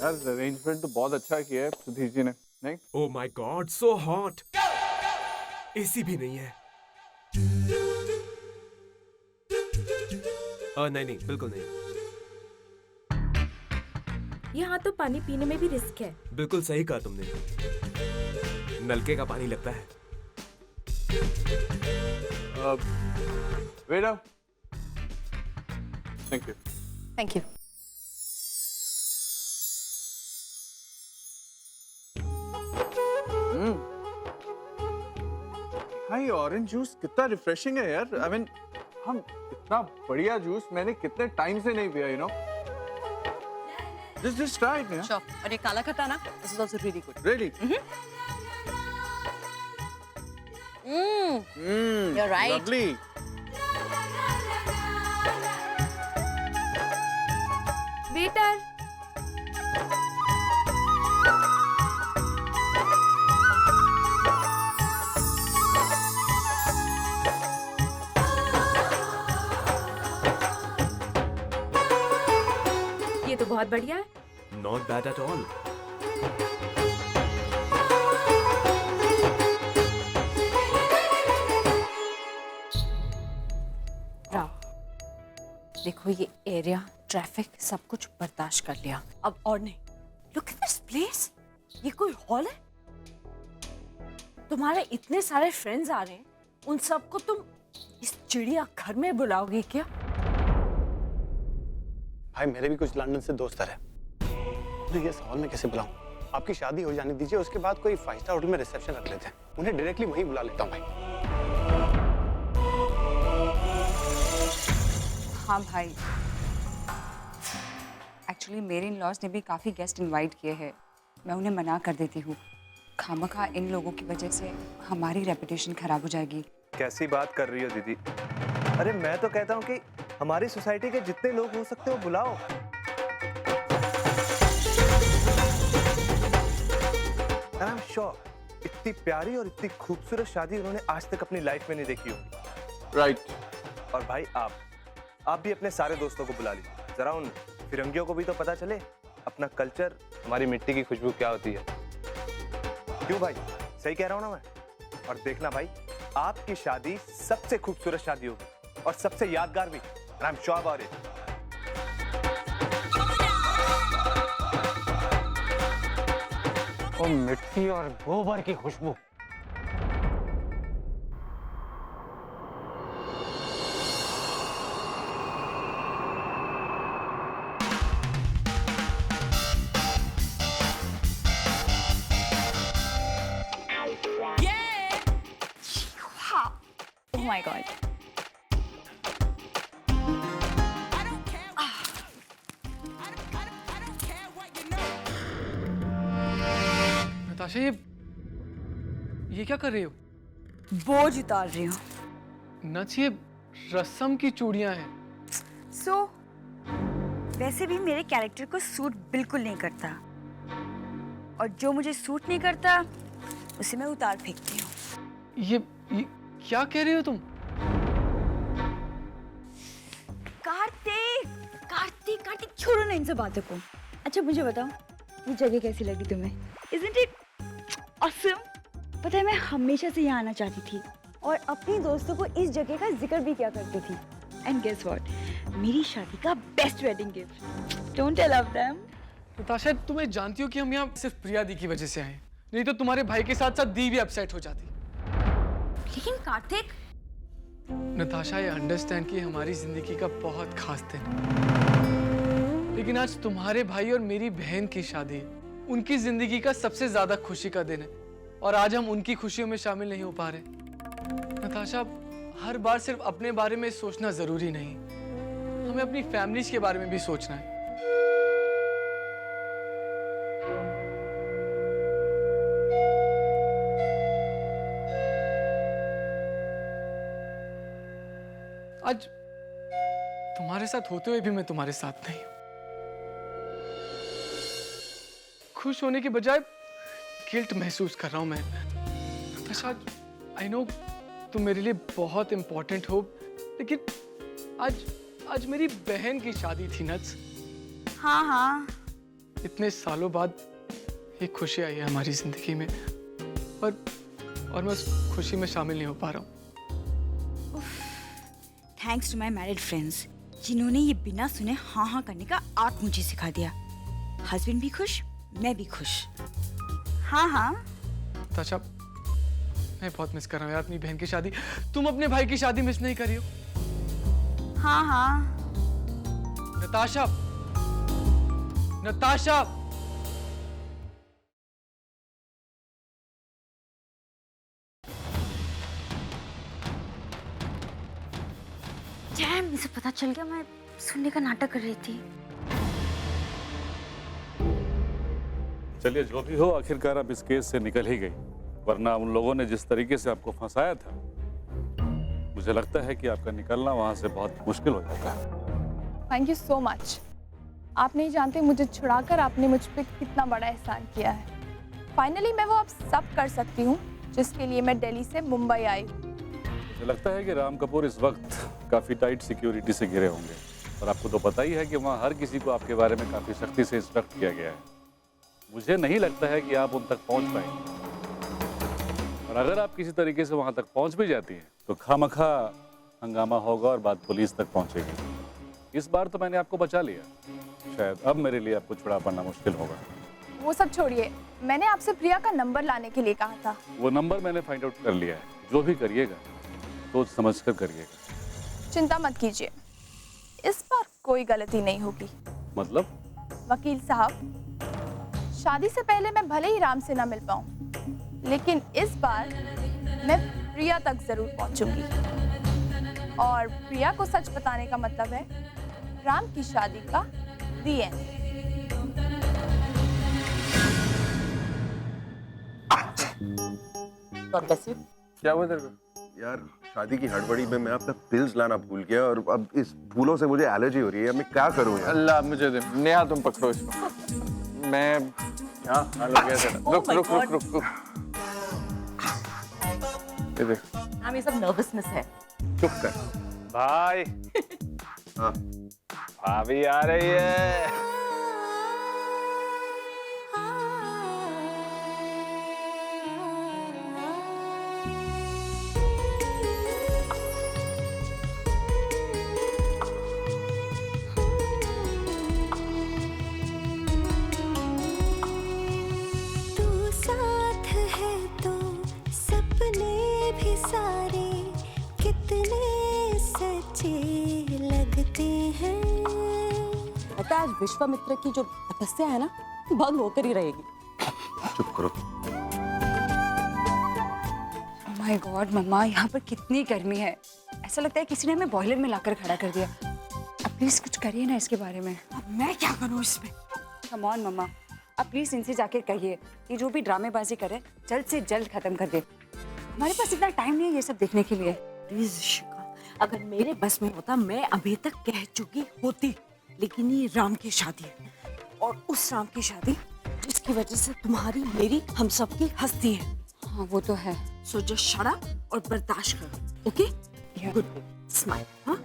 यार अरेंजमेंट तो बहुत अच्छा किया है सुधीर जी ने, नहीं? Oh my God, so hot. AC भी नहीं है। नहीं नहीं, बिल्कुल नहीं। यहाँ तो पानी पीने में भी रिस्क है। बिल्कुल सही कहा तुमने। नलके का पानी लगता है। Wait up. Thank you. Thank you. भाई ऑरेंज जूस कितना रिफ्रेशिंग है यार। आई मीन हम इतना बढ़िया जूस मैंने कितने टाइम से नहीं पिया, you know. Just try it, yeah. Sure. और ये काला खट्टा ना, this is also really good. Really? You're right. Lovely. Waiter, ये तो बहुत बढ़िया है। Not bad at all. देखो ये एरिया, ट्रैफिक, सब कुछ बर्दाश्त कर लिया, अब और नहीं। Look at this place. ये कोई हॉल है? तुम्हारे इतने सारे फ्रेंड्स आ रहे हैं, उन सबको तुम इस चिड़िया घर में बुलाओगे क्या? भाई मेरे भी कुछ लंदन से दोस्त है, उन्हें इस हॉल में कैसे बुलाऊं? आपकी शादी हो जाने दीजिए, उसके बाद कोई 5 स्टार होटल में रिसेप्शन रख लेते हैं। उन्हें डायरेक्टली वहीं बुला लेता हूं भाई। हाँ भाई, एक्चुअली मेरे इन लॉज ने भी काफ़ी गेस्ट इनवाइट किए हैं। मैं उन्हें मना कर देती हूँ। खामखा इन लोगों की वजह से हमारी रेपुटेशन खराब हो जाएगी। कैसी बात कर रही हो दीदी? अरे मैं तो कहता हूँ कि हमारी सोसाइटी के जितने लोग हो सकते हो बुलाओ। And I'm sure, इतनी प्यारी और इतनी खूबसूरत शादी उन्होंने आज तक अपनी लाइफ में नहीं देखी होगी। Right. और भाई आप भी अपने सारे दोस्तों को बुला लीजिए। जरा उन फिरंगियों को भी तो पता चले अपना कल्चर, हमारी मिट्टी की खुशबू क्या होती है। क्यों भाई, सही कह रहा हूँ ना मैं? और देखना भाई, आपकी शादी सबसे खूबसूरत शादी होगी और सबसे यादगार भी। And I'm sure about it. ओ मिट्टी और गोबर की खुशबू। Oh my God. नताशा, ये क्या कर रही हो? बोझ उतार रही हूँ। नच, ये रस्म की चूड़ियां हैं। वैसे भी मेरे कैरेक्टर को सूट बिल्कुल नहीं करता, और जो मुझे सूट नहीं करता उसे मैं उतार फेंकती हूँ। ये क्या कह रही हो तुम? कार्तिक, कार्तिक, कार्तिक, छोड़ो ना इन सब बातों को। अच्छा मुझे बताओ, ये जगह कैसी लगी तुम्हें? Isn't it awesome? पता है मैं हमेशा से यहाँ आना चाहती थी और अपनी दोस्तों को इस जगह का जिक्र भी किया करती थी। And guess what? मेरी शादी का best wedding gift. Don't I love them? Natasha, तुम्हें जानती हो कि हम यहाँ सिर्फ प्रिया दी की वजह से आए, नहीं तो तुम्हारे भाई के साथ साथ दी भी अपसेट हो जाती। लेकिन कार्तिक, नताशा, ये अंडरस्टैंड कि हमारी जिंदगी का बहुत खास दिन है, लेकिन आज तुम्हारे भाई और मेरी बहन की शादी है। उनकी जिंदगी का सबसे ज्यादा खुशी का दिन है और आज हम उनकी खुशियों में शामिल नहीं हो पा रहे। नताशा, हर बार सिर्फ अपने बारे में सोचना जरूरी नहीं, हमें अपनी फैमिलीज के बारे में भी सोचना है। आज तुम्हारे साथ होते हुए भी मैं तुम्हारे साथ नहीं हूं। खुश होने के बजाय गिल्ट महसूस कर रहा हूं मैं। नताशा, आई नो तुम मेरे लिए बहुत इंपॉर्टेंट हो, लेकिन आज मेरी बहन की शादी थी नच। हाँ हाँ, इतने सालों बाद एक खुशी आई है हमारी जिंदगी में, और मैं उस खुशी में शामिल नहीं हो पा रहा हूँ। Thanks to my married friends जिन्होंने ये बिना सुने हाँ हाँ करने का आर्ट मुझे सिखा दिया। हस्बैंड भी खुश, मैं भी खुश। हाँ हाँ। ताशा, मैं बहुत मिस कर रहा हूँ यार अपनी बहन की शादी। तुम अपने भाई की शादी मिस नहीं करी हो? हाँ हाँ। नताशा, नताशा। डैम, मुझे पता चल गया, मैं सुनने का नाटक कर रही थी। चलिए, जो भी हो, आखिरकार आप इस केस से निकल ही गई, वरना उन लोगों ने जिस तरीके से आपको फंसाया था, मुझे लगता है कि आपका निकलना वहां से बहुत मुश्किल हो जाता है। Thank you so much. आप नहीं जानते मुझे छुड़ाकर आपने मुझ पे कितना बड़ा एहसान किया है। फाइनली मैं वो अब सब कर सकती हूँ जिसके लिए मैं दिल्ली से मुंबई आई। मुझे लगता है कि राम कपूर इस वक्त काफी टाइट सिक्योरिटी से घिरे होंगे, और आपको तो पता ही है कि वहाँ हर किसी को आपके बारे में काफी सख्ती से इंस्ट्रक्ट किया गया है। मुझे नहीं लगता है कि आप उन तक पहुंच पाएंगे, और अगर आप किसी तरीके से वहां तक पहुंच भी जाती हैं तो खामखा हंगामा होगा और बात पुलिस तक पहुंचेगी। इस बार तो मैंने आपको बचा लिया, शायद अब मेरे लिए आपको छुड़ा पाना मुश्किल होगा। वो सब छोड़िए, मैंने आपसे प्रिया का नंबर लाने के लिए कहा था। वो नंबर मैंने फाइंड आउट कर लिया है। जो भी करिएगा सोच समझ कर करिएगा। चिंता मत कीजिए, इस बार कोई गलती नहीं होगी। मतलब? वकील साहब, शादी से पहले मैं भले ही राम से ना मिल पाऊं, लेकिन इस बार मैं प्रिया तक जरूर पहुंचूंगी। और प्रिया को सच बताने का मतलब है राम की शादी का दी एंड। क्या हुआ तेरे को? यार, शादी की हड़बड़ी में मैं अपना पिल्स लाना भूल गया, और अब इस फूलों से मुझे एलर्जी हो रही है। मैं क्या करूं यार? अल्लाह मुझे दे। नेहा, तुम पकड़ो इसको। मैं हाँ हाल हो गया तेरा। रुक रुक रुक रुक रुक। ये देख। हम ये सब नर्वसनेस है। चुप कर भाई। हाँ, भाभी आ रही है। आज विश्वामित्र की जो तपस्या है ना, भंग होकर ही रहेगी। चुप करो। माय गॉड मम्मा, यहाँ पर कितनी गर्मी है। ऐसा लगता है किसी ने हमें बॉयलर में लाकर खड़ा कर दिया। अब प्लीज कुछ करिए ना इसके बारे में। अब मैं क्या करूँ इसमें? कम ऑन मम्मा, अब प्लीज इनसे जाकर कहिए कि जो भी ड्रामेबाजी करे जल्द से जल्द खत्म कर दे। हमारे पास इतना टाइम नहीं है ये सब देखने के लिए। प्लीज शिखा, अगर मेरे बस में होता मैं अभी तक कह चुकी होती, लेकिन ये राम की शादी है, और उस राम की शादी जिसकी वजह से तुम्हारी मेरी हम सब की हस्ती है। हाँ वो तो है। सो जस्ट शट अप और बर्दाश्त करो, ओके? Good, smile. हाँ,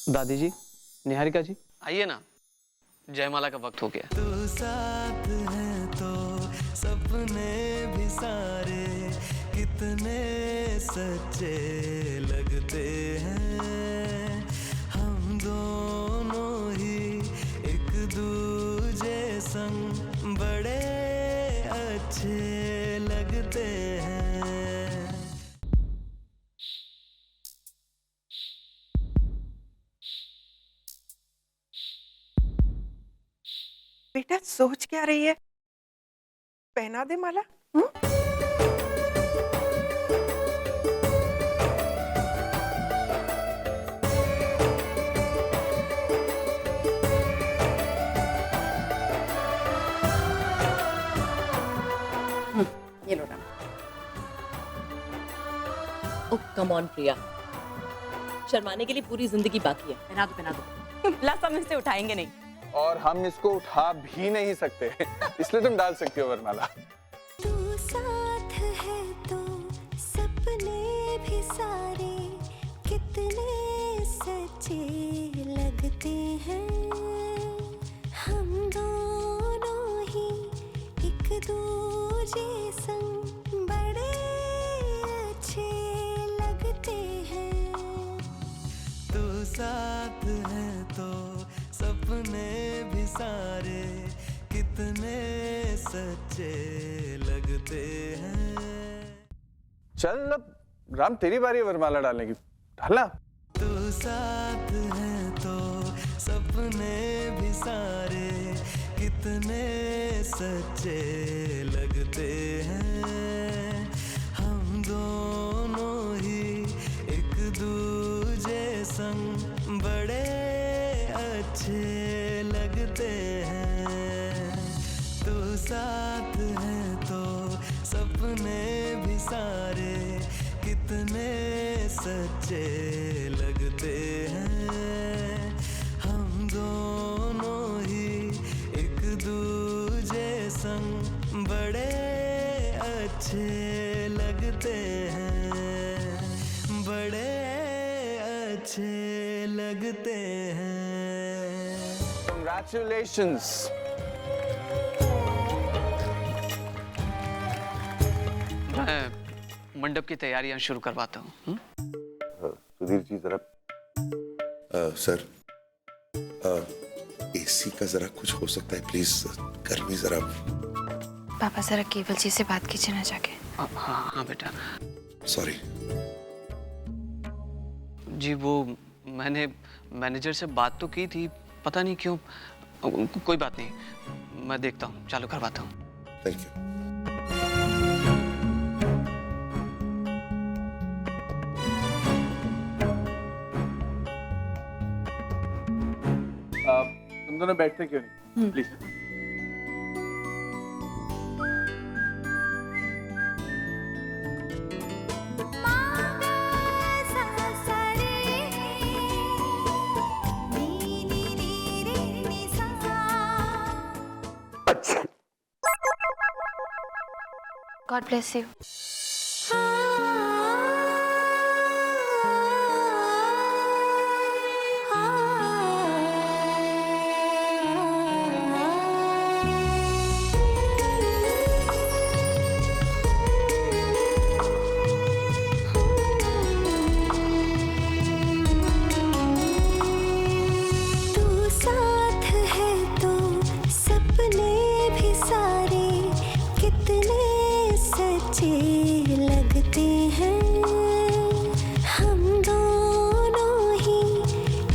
दादी जी, निहारिका जी, आइए ना, जयमाला का वक्त हो गया। तू साथ है तो सपने भी सारे कितने सच्चे लगते हैं। हम दोनों ही एक दूजे संग बड़े अच्छे लगते हैं। बेटा सोच क्या रही है? पहना दे माला। ये लो ना। ओह कम ऑन प्रिया, शर्माने के लिए पूरी जिंदगी बाकी है। पहना दो, पहना दो। प्लस हम इसे उठाएंगे नहीं, और हम इसको उठा भी नहीं सकते इसलिए तुम डाल सकती हो वरमाला। तू साथ है तो सपने भी सारे कितने सच्चे लगते लगते हैं हम दोनों ही एक दूजे संग बड़े अच्छे लगते हैं तू साथ है तो सपने भी सारे कितने सच्चे लगते हैं। चल अब राम तेरी बारी है वरमाला डालने की, डालना। तू साथ है तो सपने भी सारे कितने सच्चे लगते हैं हम दोनों ही एक दूजे संग बड़े अच्छे लगते हैं तू साथ है तो सपने भी सारे कितने सच्चे लगते हैं हम दोनों ही एक दूजे संग बड़े अच्छे लगते हैं बड़े अच्छे लगते हैं। Congratulations. मैं मंडप की तैयारियां शुरू करवाता हूँ। सुधीर जी जरा सर एसी का जरा कुछ हो सकता है प्लीज, गर्मी जरा। पापा जरा केवल जी से बात कीजिए ना जाके। हाँ हाँ बेटा। सॉरी जी वो मैंने मैनेजर से बात तो की थी, पता नहीं क्यों। कोई बात नहीं, मैं देखता हूँ, चालू करवाता हूँ। Thank you. तुम दोनों बैठते क्यों नहीं, प्लीज। God bless you. तू साथ है तो सपने भी सारे कितने सच्चे लगते हैं हम दोनों ही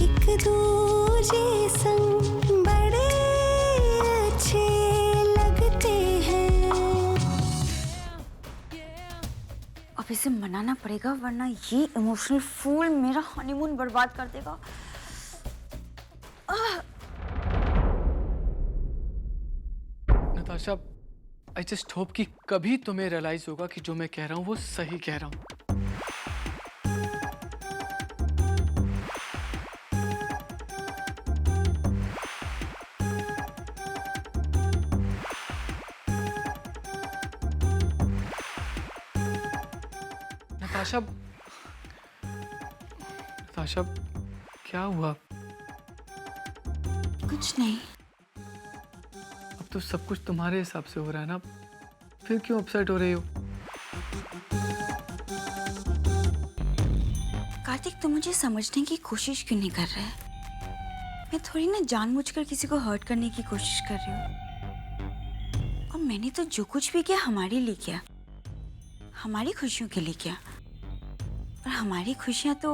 एक दूजे संग बड़े अच्छे लगते हैं। अब इसे मनाना पड़ेगा वरना ये इमोशनल फूल मेरा हनीमून बर्बाद कर देगा। नताशा, आई जस्ट होप कि कभी तुम्हें रियलाइज होगा कि जो मैं कह रहा हूँ वो सही कह रहा हूँ। नताशा, नताशा क्या हुआ? कुछ नहीं। अब तो सब कुछ तुम्हारे हिसाब से हो रहा है ना, फिर क्यों अपसेट हो रही हो? कार्तिक, तुम मुझे समझने की कोशिश क्यों नहीं कर रहे? मैं थोड़ी ना जानबूझकर किसी को हर्ट करने की कोशिश कर रही हूँ। और मैंने तो जो कुछ भी किया हमारे लिए किया, हमारी खुशियों के लिए किया। और हमारी खुशियाँ तो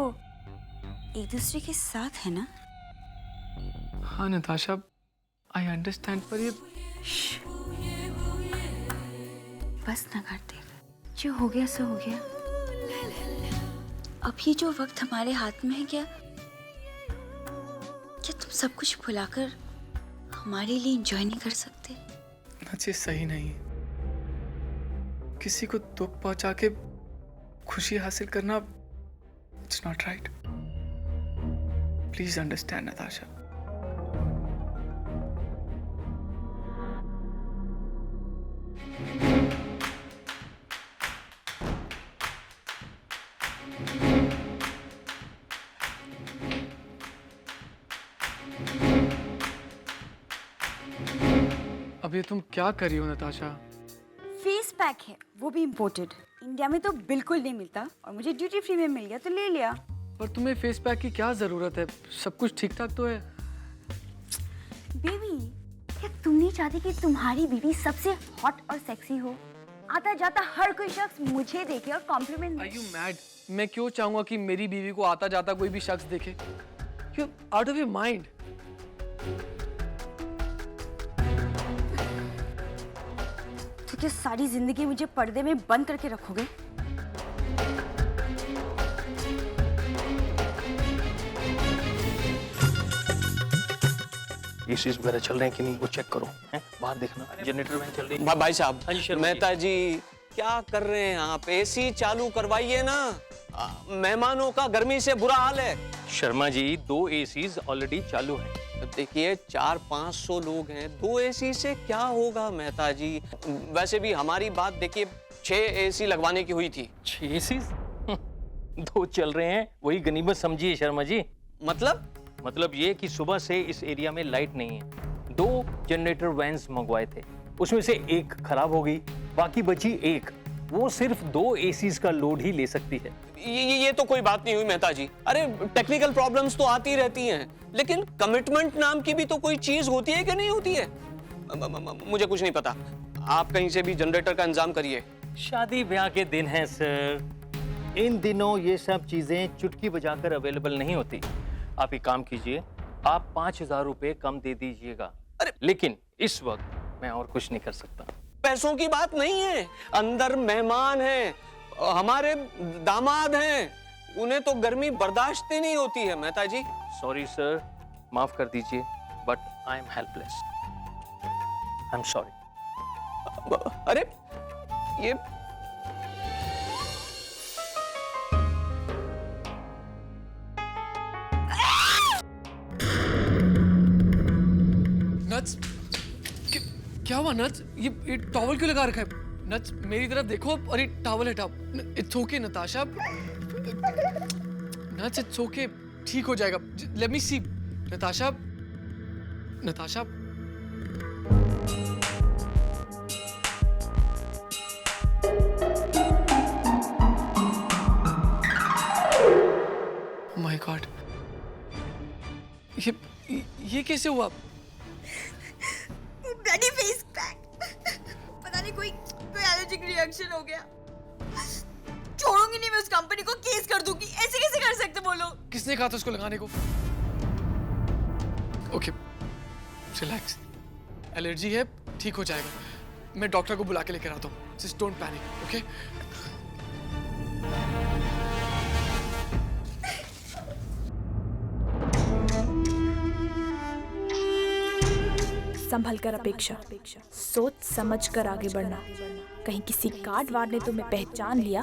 एक दूसरे के साथ है ना। हाँ नताशा, आई अंडरस्टैंड, पर ये बस ना कार्तिक, जो हो गया सो हो गया। अब ये जो वक्त हमारे हाथ में है, क्या तुम सब कुछ भुलाकर हमारे लिए एंजॉय नहीं कर सकते? अच्छे सही नहीं, किसी को दुख पहुंचा के खुशी हासिल करना it's not right. Please understand Natasha. अब ये तुम क्या कर रही हो नताशा? फेस पैक है, वो भी इम्पोर्टेड। इंडिया में तो बिल्कुल नहीं मिलता और मुझे ड्यूटी फ्री में मिल गया तो ले लिया। पर तुम्हें फेस पैक की क्या जरूरत है? सब कुछ ठीक ठाक तो है। बेबी, क्या तुम नहीं चाहती कि तुम्हारी बीवी सबसे हॉट और सेक्सी हो? आता जाता हर कोई शख्स मुझे देखे और कॉम्प्लीमेंट दे। Are you mad? मैं क्यों चाहूंगा कि मेरी बीवी को आता जाता कोई भी शख्स देखे? You're out of your mind. तो क्या सारी जिंदगी मुझे पर्दे में बंद करके रखोगे? ये चीज वगैरह चल रहे हैं कि नहीं वो चेक करो, हैं? बाहर देखना, जनरेटर वैन चल रही है। भाई साहब, हाँ जी, शर्मा मेहता जी क्या कर रहे हैं आप? एसी चालू करवाइए ना, मेहमानों का गर्मी से बुरा हाल है। शर्मा जी 2 एसीज ऑलरेडी चालू हैं। देखिए 400-500 लोग हैं, 2 एसी से क्या होगा मेहता जी? वैसे भी हमारी बात देखिए 6 एसी लगवाने की हुई थी। 6 एसीज 2 चल रहे हैं, वही गनीमत समझिए शर्मा जी। मतलब ये कि सुबह से इस एरिया में लाइट नहीं है। 2 जनरेटर वैन्स मंगवाए थे, उसमें से एक खराब हो गई, बाकी बची एक। वो सिर्फ 2 एसीज का लोड ही ले सकती है। ये तो कोई बात नहीं हुई मेहता जी। अरे टेक्निकल प्रॉब्लम्स तो आती रहती हैं, लेकिन कमिटमेंट नाम की भी तो कोई चीज होती है कि नहीं होती है? मुझे कुछ नहीं पता, आप कहीं से भी जनरेटर का इंतजाम करिए। शादी ब्याह के दिन है सर, इन दिनों ये सब चीजें चुटकी बजाकर अवेलेबल नहीं होती। आप एक काम कीजिए, आप 5000 रुपए कम दे दीजिएगा। अरे लेकिन इस वक्त मैं और कुछ नहीं कर सकता। पैसों की बात नहीं है, अंदर मेहमान हैं, हमारे दामाद हैं, उन्हें तो गर्मी बर्दाश्त ही नहीं होती है मेहता जी। सॉरी सर, माफ कर दीजिए, but I am helpless. I am sorry. अरे ये नट्स, क्या हुआ नट्स? ये टॉवल क्यों लगा रखा है? नट्स मेरी तरफ देखो और ये टॉवल हटाओ। It's okay Natasha, nuts it's okay, ठीक हो जाएगा। Let me see. Natasha, Natasha my God, ये कैसे हुआ? ब्लडी फेस पैक, पता नहीं कोई एलर्जिक रिएक्शन हो गया। छोड़ूंगी नहीं मैं उस कंपनी को, केस कर दूंगी। ऐसे कैसे कर सकते वो लोग? किसने कहा था उसको लगाने को? ओके रिलैक्स, एलर्जी है, ठीक हो जाएगा। मैं डॉक्टर को बुला के लेकर आता हूँ। Just don't panic, okay? संभल कर अपेक्षा, सोच समझ कर आगे बढ़ना। कहीं किसी कार्ड वार्ड ने तुम्हें पहचान लिया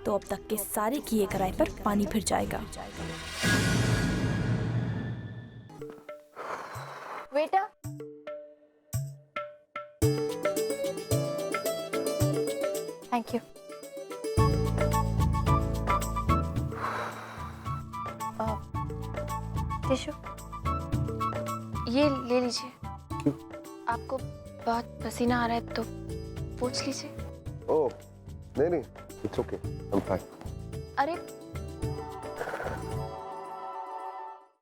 तो अब तक के सारे किए कराए पर पानी फिर जाएगा। बेटा, थैंक यू। टिश्यू ये ले लीजिए। क्यों? आपको बहुत पसीना आ रहा है तो पोंछ लीजिए। ओह नहीं, it's okay, I am fine. अरे